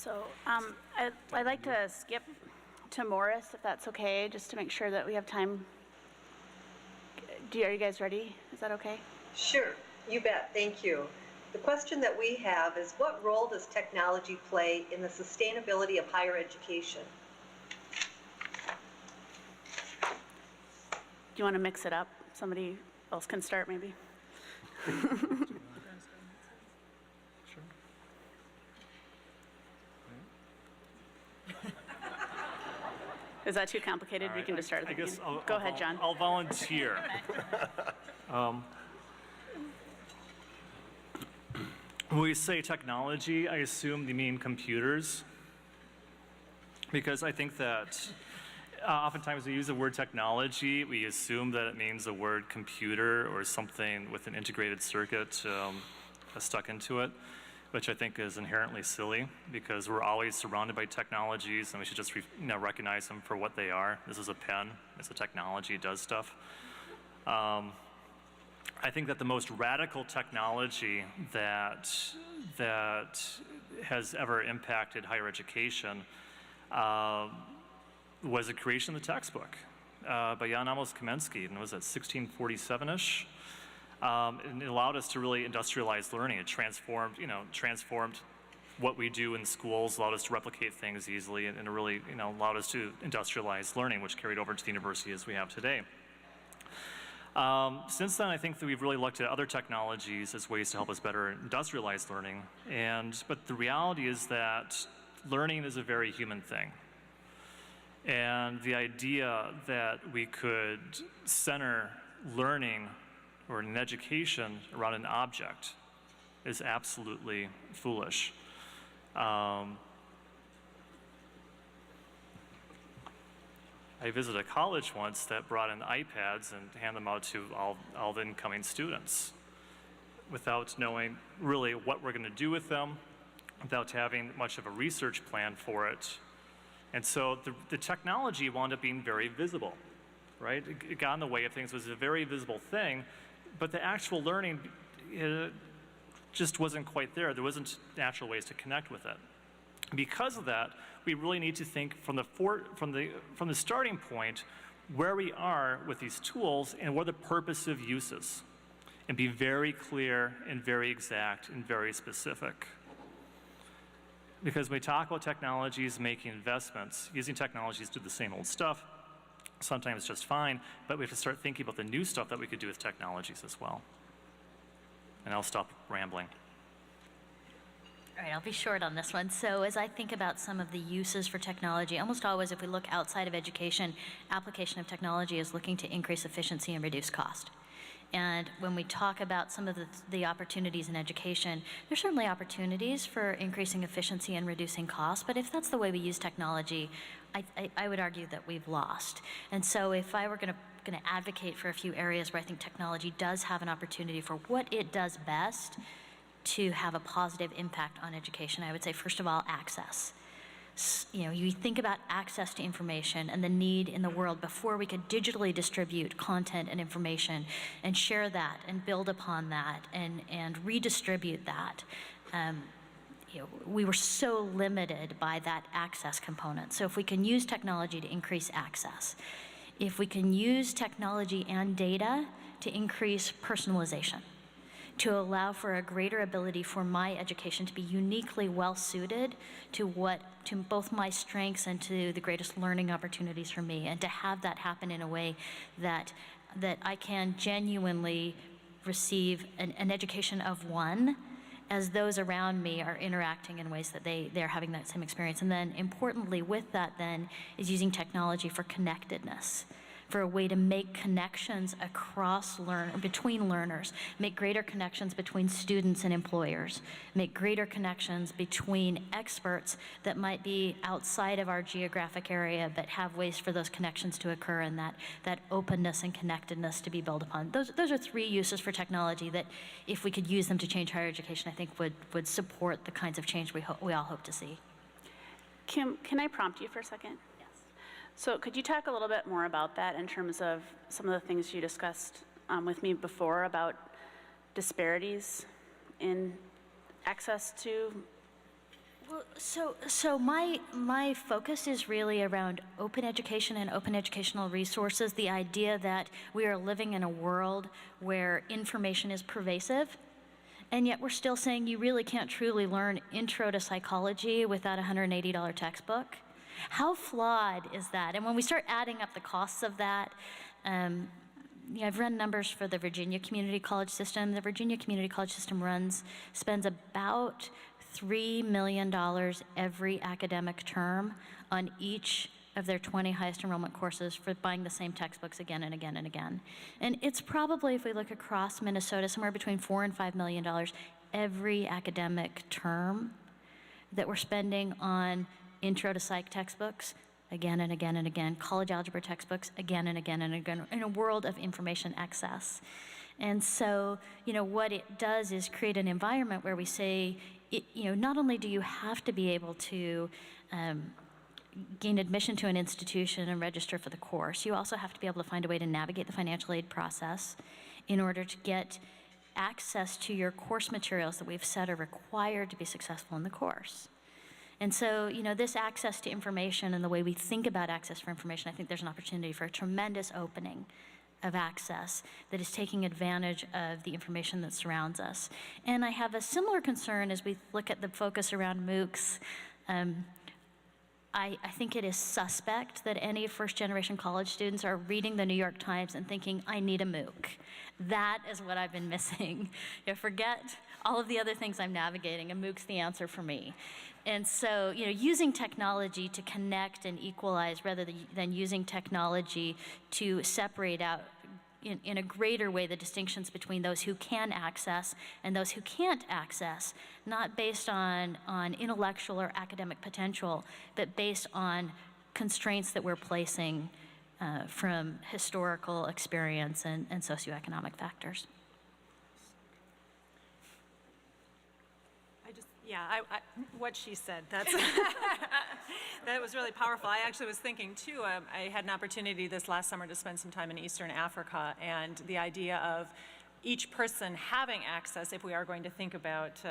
So I'd like to skip to Morris, if that's okay, just to make sure that we have time. Are you guys ready? Is that okay? Sure, you bet. Thank you. The question that we have is, what role does technology play in the sustainability of higher education? Do you want to mix it up? Somebody else can start, maybe. Sure. Is that too complicated? All We right, can just start at the I guess beginning. Go ahead, John. I'll volunteer. When we say technology, I assume you mean computers, because I think that oftentimes we use the word technology, we assume that it means the word computer or something with an integrated circuit stuck into it, which I think is inherently silly, because we're always surrounded by technologies and we should just recognize them for what they are. This is a pen, it's a technology, it does stuff. I think that the most radical technology that has ever impacted higher education was the creation of the textbook by Jan Amos Kamensky, and it was at 1647-ish. And it allowed us to really industrialize learning. It transformed what we do in schools, allowed us to replicate things easily, and it really allowed us to industrialize learning, which carried over to the university as we have today. Since then, I think that we've really looked at other technologies as ways to help us better industrialize learning. But the reality is that learning is a very human thing. And the idea that we could center learning or an education around an object is absolutely foolish. I visited a college once that brought in iPads and handed them out to all the incoming students without knowing really what we're going to do with them, without having much of a research plan for it. And so the technology wound up being very visible, right? It got in the way of things. It was a very visible thing, but the actual learning just wasn't quite there. There wasn't natural ways to connect with it. Because of that, we really need to think from the starting point where we are with these tools and what are the purposive uses, and be very clear and very exact and very specific. Because when we talk about technologies, making investments, using technologies to do the same old stuff, sometimes just fine, but we have to start thinking about the new stuff that we could do with technologies as well. And I'll stop rambling. All right, I'll be short on this one. So as I think about some of the uses for technology, almost always if we look outside of education, application of technology is looking to increase efficiency and reduce cost. And when we talk about some of the opportunities in education, there's certainly opportunities for increasing efficiency and reducing costs, but if that's the way we use technology, I would argue that we've lost. And so if I were going to advocate for a few areas where I think technology does have an opportunity for what it does best to have a positive impact on education, I would say, first of all, access. You think about access to information and the need in the world before we could digitally distribute content and information and share that and build upon that and redistribute that. We were so limited by that access component. So if we can use technology to increase access, if we can use technology and data to increase personalization, to allow for a greater ability for my education to be uniquely well-suited to both my strengths and to the greatest learning opportunities for me, and to have that happen in a way that I can genuinely receive an education of one as those around me are interacting in ways that they're having that same experience. And then importantly with that then is using technology for connectedness, for a way to make connections between learners, make greater connections between students and employers, make greater connections between experts that might be outside of our geographic area but have ways for those connections to occur, and that openness and connectedness to be built upon. Those are three uses for technology that, if we could use them to change higher education, I think would support the kinds of change we all hope to see. Kim, can I prompt you for a second? So could you talk a little bit more about that in terms of some of the things you discussed with me before about disparities in access to So my focus is really around open education and open educational resources, the idea that we are living in a world where information is pervasive, and yet we're still saying you really can't truly learn intro to psychology without a $180 textbook. How flawed is that? And when we start adding up the costs of that, I've run numbers for the Virginia Community College System. The Virginia Community College System spends about $3 million every academic term on each of their 20 highest enrollment courses for buying the same textbooks again and again and again. And it's probably, if we look across Minnesota, somewhere between $4 and $5 million every academic term that we're spending on intro to psych textbooks again and again and again, college algebra textbooks again and again and again, in a world of information excess. And so, what it does is create an environment where we say, not only do you have to be able to gain admission to an institution and register for the course, you also have to be able to find a way to navigate the financial aid process in order to get access to your course materials that we've said are required to be successful in the course. And so, this access to information and the way we think about access for information, I think there's an opportunity for a tremendous opening of access that is taking advantage of the information that surrounds us. And I have a similar concern as we look at the focus around MOOCs. I think it is suspect that any first-generation college students are reading the New York Times and thinking, I need a MOOC. That is what I've been missing. Forget all of the other things I'm navigating, and MOOC's the answer for me. And so, using technology to connect and equalize rather than using technology to separate out in a greater way the distinctions between those who can access and those who can't access, not based on intellectual or academic potential, but based on constraints that we're placing from historical experience and socioeconomic factors. What she said, that was really powerful. I actually was thinking too, I had an opportunity this last summer to spend some time in Eastern Africa, and the idea of each person having access, if we are going to think about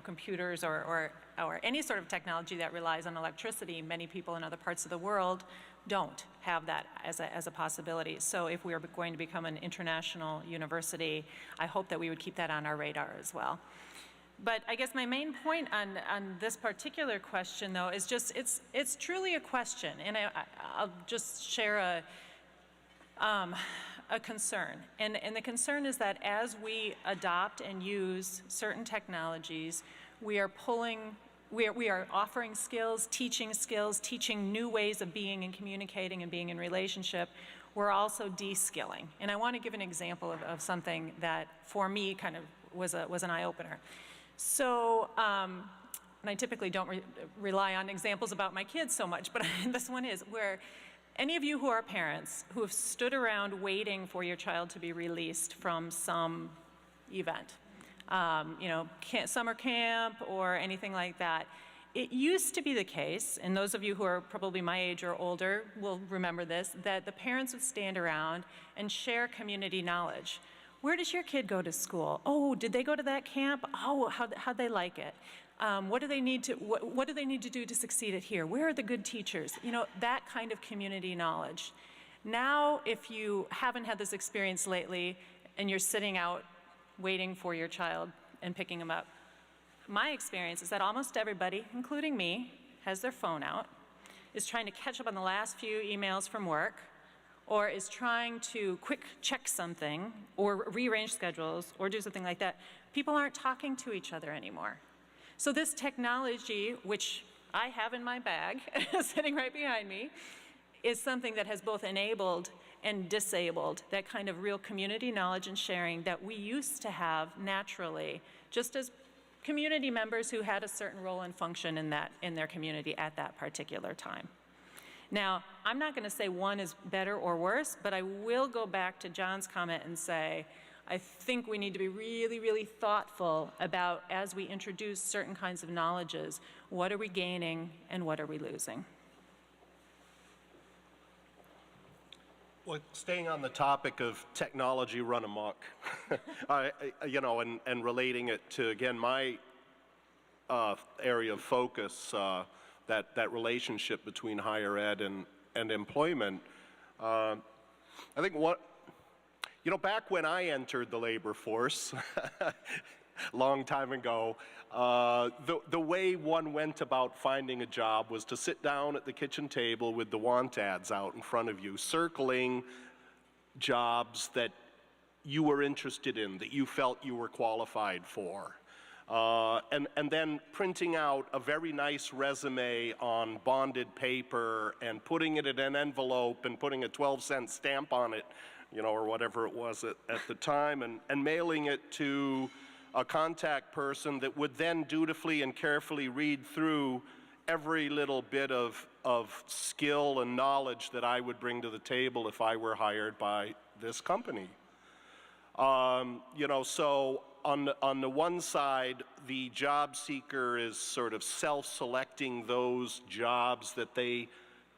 computers or any sort of technology that relies on electricity, many people in other parts of the world don't have that as a possibility. So if we are going to become an international university, I hope that we would keep that on our radar as well. But I guess my main point on this particular question, though, is just it's truly a question, and I'll just share a concern. And the concern is that as we adopt and use certain technologies, we are offering skills, teaching new ways of being and communicating and being in relationship. We're also de-skilling. And I want to give an example of something that, for me, kind of was an eye-opener. So, and I typically don't rely on examples about my kids so much, but this one is where any of you who are parents who have stood around waiting for your child to be released from some event, summer camp or anything like that. It used to be the case, and those of you who are probably my age or older will remember this, that the parents would stand around and share community knowledge. Where does your kid go to school? Oh, did they go to that camp? Oh, how'd they like it? What do they need to do to succeed at here? Where are the good teachers? That kind of community knowledge. Now, if you haven't had this experience lately and you're sitting out waiting for your child and picking them up, my experience is that almost everybody, including me, has their phone out, is trying to catch up on the last few emails from work, or is trying to quick check something, or rearrange schedules, or do something like that. People aren't talking to each other anymore. So this technology, which I have in my bag, sitting right behind me, is something that has both enabled and disabled that kind of real community knowledge and sharing that we used to have naturally, just as community members who had a certain role and function in their community at that particular time. Now, I'm not going to say one is better or worse, but I will go back to John's comment and say, I think we need to be really, really thoughtful about, as we introduce certain kinds of knowledges, what are we gaining and what are we losing? Well, staying on the topic of technology run amok, and relating it to, again, my area of focus, that relationship between higher ed and employment. I think back when I entered the labor force, long time ago, the way one went about finding a job was to sit down at the kitchen table with the want ads out in front of you, circling jobs that you were interested in, that you felt you were qualified for. And then printing out a very nice resume on bonded paper and putting it in an envelope and putting a 12-cent stamp on it, or whatever it was at the time, and mailing it to a contact person that would then dutifully and carefully read through every little bit of skill and knowledge that I would bring to the table if I were hired by this company. So on the one side, the job seeker is sort of self-selecting those jobs that they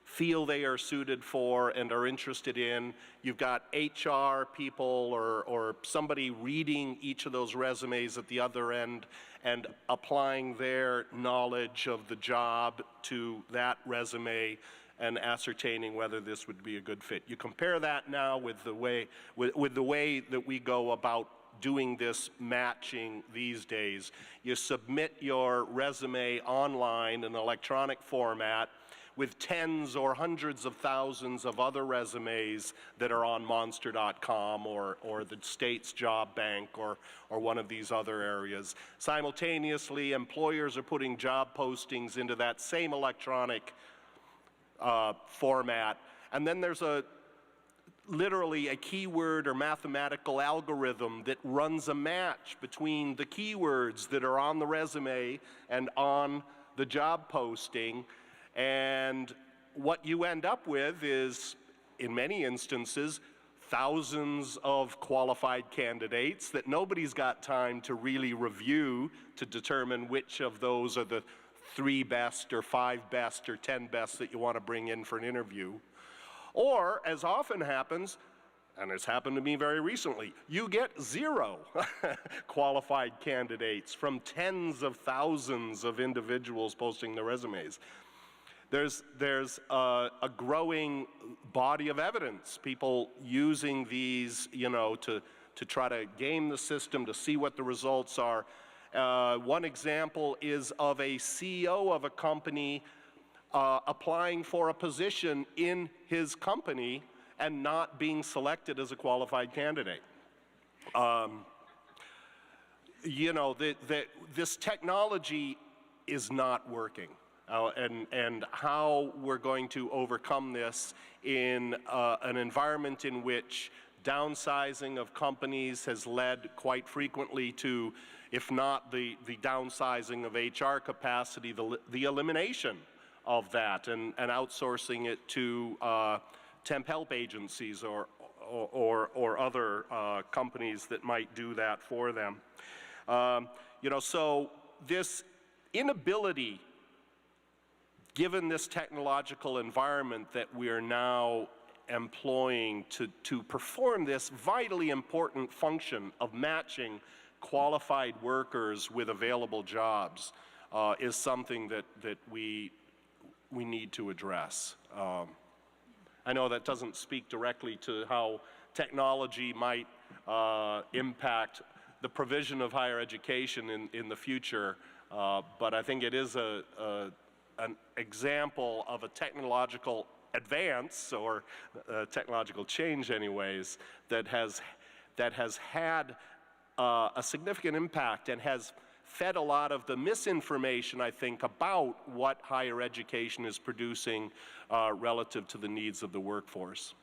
feel they are suited for and are interested in. You've got HR people or somebody reading each of those resumes at the other end and applying their knowledge of the job to that resume and ascertaining whether this would be a good fit. You compare that now with the way that we go about doing this matching these days. You submit your resume online in electronic format with tens or hundreds of thousands of other resumes that are on monster.com or the state's job bank or one of these other areas. Simultaneously, employers are putting job postings into that same electronic format, and then there's literally a keyword or mathematical algorithm that runs a match between the keywords that are on the resume and on the job posting. And what you end up with is, in many instances, thousands of qualified candidates that nobody's got time to really review to determine which of those are the 3 best or 5 best or 10 best that you want to bring in for an interview. Or, as often happens, and it's happened to me very recently, you get 0 qualified candidates from tens of thousands of individuals posting their resumes. There's a growing body of evidence, people using these, to try to game the system, to see what the results are. One example is of a CEO of a company applying for a position in his company and not being selected as a qualified candidate. This technology is not working. And how we're going to overcome this in an environment in which downsizing of companies has led quite frequently to, if not the downsizing of HR capacity, the elimination of that and outsourcing it to temp help agencies or other companies that might do that for them. So this inability, given this technological environment that we are now employing to perform this vitally important function of matching qualified workers with available jobs, is something that we need to address. I know that doesn't speak directly to how technology might impact the provision of higher education in the future, but I think it is an example of a technological advance or technological change anyways that has had a significant impact and has fed a lot of the misinformation, I think, about what higher education is producing relative to the needs of the workforce.